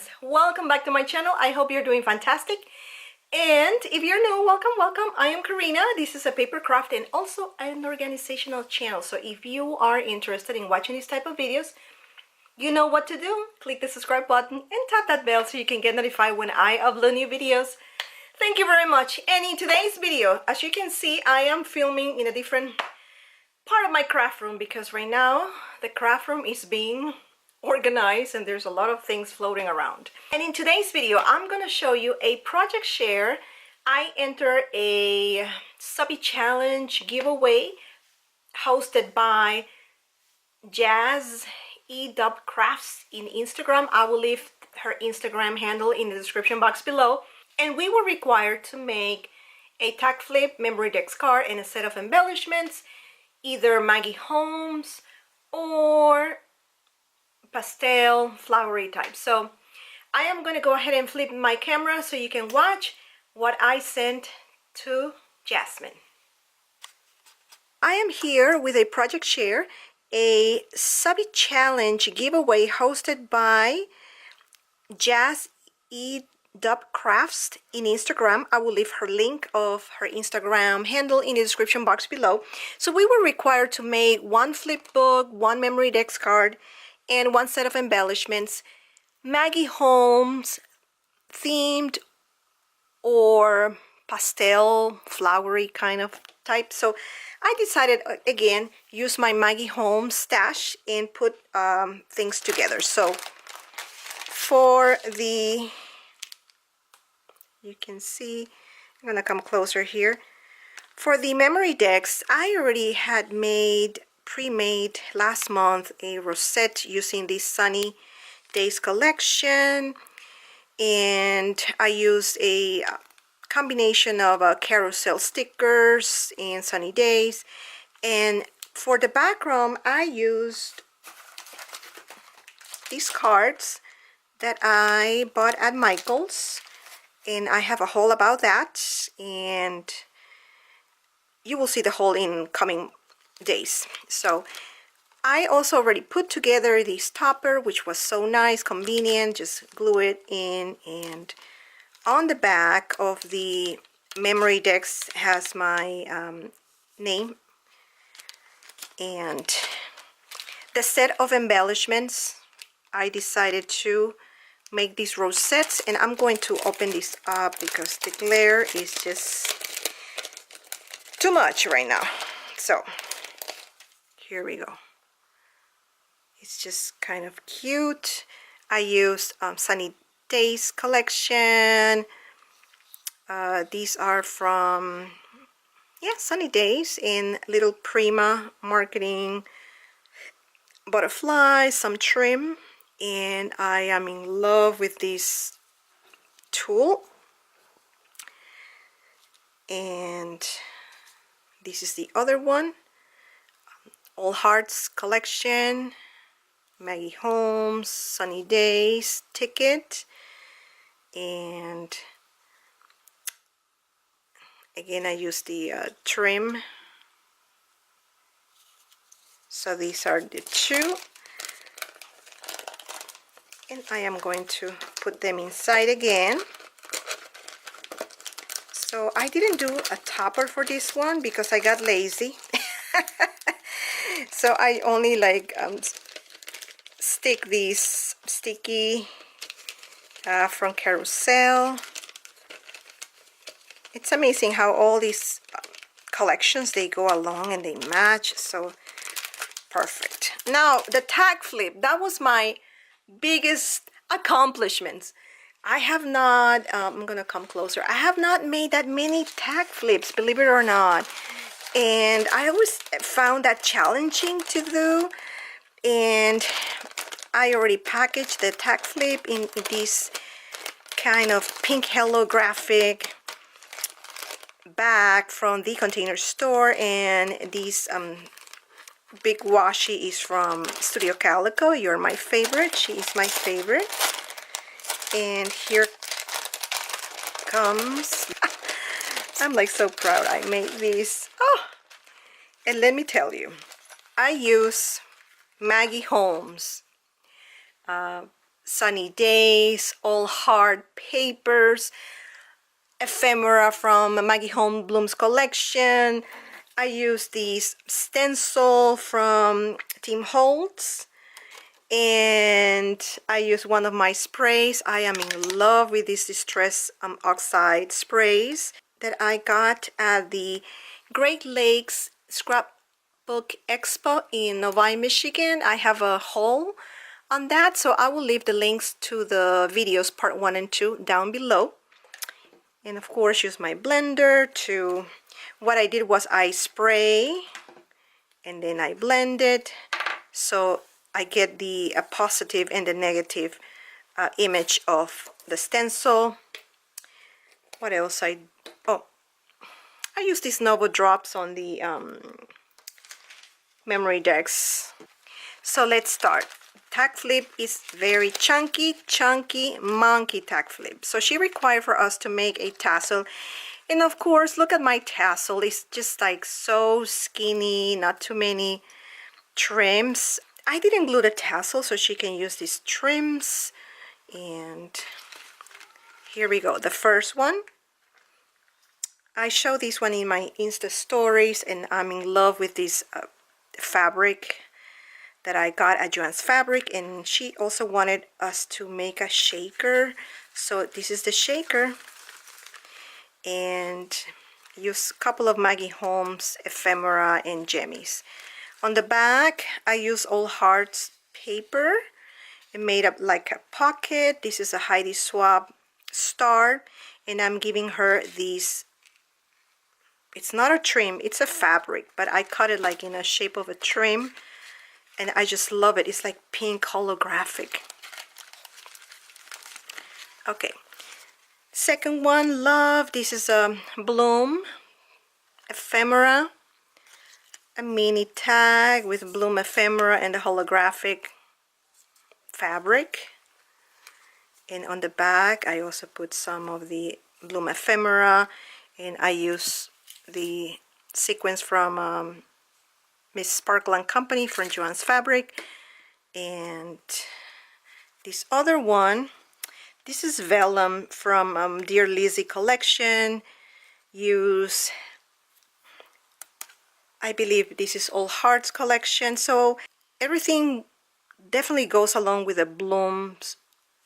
friends, welcome back to my channel. I hope you're doing fantastic, and if you're new, welcome. I am Karina. This is a paper craft and also an organizational channel, so if you are interested in watching these type of videos, you know what to do. Click the subscribe button and tap that bell so you can get notified when I upload new videos. Thank you very much. And in today's video, as you can see, I am filming in a different part of my craft room because right now the craft room is being organized and there's a lot of things floating around. And in today's video, I'm going to show you a project share. I entered a subby challenge giveaway hosted by Jazz Crafts in Instagram. I will leave her Instagram handle in the description box below. And we were required to make a tag flip memory dex card and a set of embellishments, either Maggie Holmes or pastel flowery type. So I am going to go ahead and flip my camera so you can watch what I sent to Jasmine. I am here with a project share, a subby challenge giveaway hosted by Jazz Crafts in Instagram. I will leave her link of her Instagram handle in the description box below. So we were required to make one flip book, one memory dex card, and one set of embellishments, Maggie Holmes themed or pastel flowery kind of type. So I decided again use my Maggie Holmes stash and put things together. So for the, you can see, I'm gonna come closer here. For the memory decks, I already had pre-made last month a rosette using this Sunny Days collection, and I used a combination of carousel stickers and Sunny Days. And for the background, I used these cards that I bought at Michael's, and I have a haul about that, and you will see the haul in coming days. So I also already put together this topper, which was so nice, convenient, just glue it in, and on the back of the memory decks has my name, and the set of embellishments. I decided to make these rosettes, and I'm going to open this up because the glare is just too much right now. So here we go. It's just kind of cute. I used Sunny Days collection. These are from, yeah, Sunny Days in Little Prima marketing. Butterflies, some trim, and I am in love with this tool. And this is the other one, All Hearts collection, Maggie Holmes, Sunny Days ticket, and again I use the trim. So these are the two, and I am going to put them inside again. So I didn't do a topper for this one because I got lazy. So I only like stick these sticky from Carousel. It's amazing how all these collections, they go along and they match, so perfect. Now the tag flip, that was my biggest accomplishment. I have not, I'm gonna come closer, I have not made that many tag flips, believe it or not, and I always found that challenging to do. And I already packaged the tag flip in this kind of pink hello graphic bag from the Container Store, and this big washi is from Studio Calico. You're my favorite. She is my favorite. And here comes I'm like so proud I made these. Oh, and let me tell you, I use Maggie Holmes Sunny Days, all hard papers, ephemera from Maggie Holmblum's collection. I use this stencil from Tim Holtz, and I use one of my sprays. I am in love with these Distress Oxide sprays that I got at the Great Lakes Scrapbook Expo in Novi, Michigan. I have a haul on that, so I will leave the links to the videos part 1 and 2 down below. And of course, use my blender to, what I did was I spray and then I blend it, so I get the positive and the negative image of the stencil. What else I use these Novo drops on the memory decks. So let's start. Tack flip is very chunky, monkey tack flip. So she required for us to make a tassel. And of course, look at my tassel. It's just like so skinny, not too many trims. I didn't glue the tassel so she can use these trims. And here we go. The first one. I show this one in my Insta stories, and I'm in love with this fabric that I got at Joann's Fabric, and she also wanted us to make a shaker. So this is the shaker, and use a couple of Maggie Holmes ephemera and jemmies. On the back, I use All Hearts paper. It made up like a pocket. This is a Heidi Swapp star, and I'm giving her these. It's not a trim, it's a fabric, but I cut it like in a shape of a trim, and I just love it. It's like pink holographic. Okay, second one, love. This is a Bloom ephemera, a mini tag with Bloom ephemera and the holographic fabric. And on the back, I also put some of the Bloom ephemera, and I use the sequence from Miss Sparkle and Company from Joann's Fabric. And this other one, this is vellum from Dear Lizzie collection. Use, I believe this is All Hearts collection. So everything definitely goes along with the Bloom's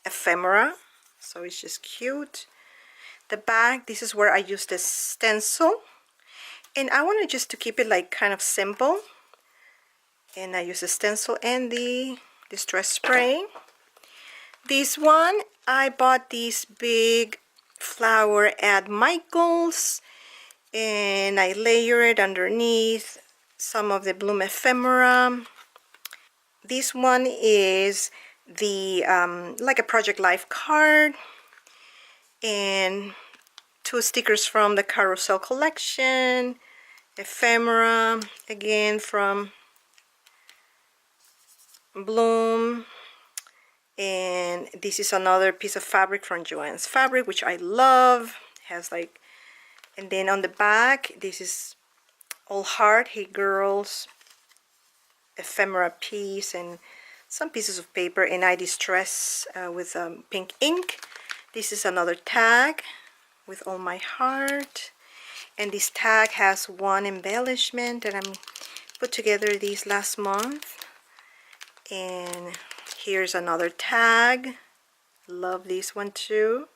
ephemera. So it's just cute. The back, this is where I use the stencil. And I wanted just to keep it like kind of simple. And I use the stencil and the distress spray. This one, I bought this big flower at Michael's, and I layer it underneath some of the Bloom ephemera. This one is the like a Project Life card, and 2 stickers from the Carousel collection, ephemera again from Bloom, and this is another piece of fabric from Joann's Fabric, which I love. Has like, and then on the back, this is All Heart, Hey Girls ephemera piece and some pieces of paper, and I distress with pink ink. This is another tag with All My Heart, and this tag has one embellishment that I'm put together these last month. And here's another tag. Love this one too.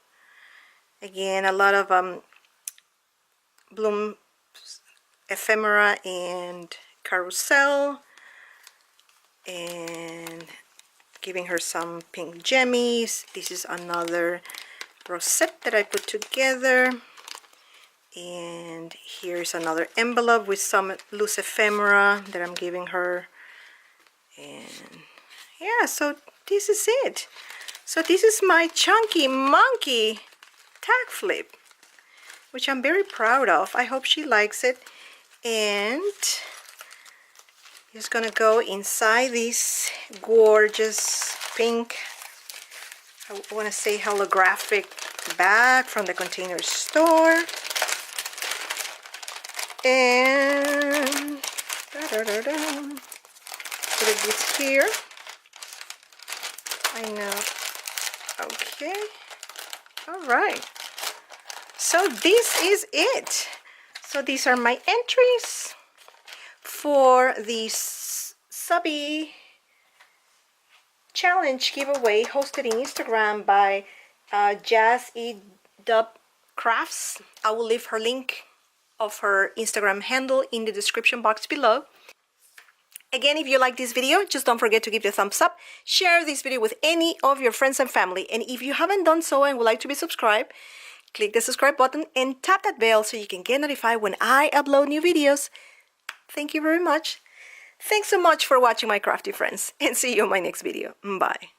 Again, a lot of Bloom ephemera and Carousel, and giving her some pink jemmies. This is another rosette that I put together, and here's another envelope with some loose ephemera that I'm giving her. And yeah, so this is it. So this is my chunky monkey tag flip, which I'm very proud of. I hope she likes it. And just gonna go inside this gorgeous pink, I want to say holographic bag from the Container Store. And put this here. I know Okay. All right. So this is it. So these are my entries for the subby challenge giveaway hosted in Instagram by Jazz E. Dub Crafts. I will leave her link of her Instagram handle in the description box below. Again, if you like this video, just don't forget to give it a thumbs up, share this video with any of your friends and family, and if you haven't done so and would like to be subscribed, click the subscribe button and tap that bell so you can get notified when I upload new videos. Thank you very much. Thanks so much for watching, my crafty friends, and see you in my next video. Bye.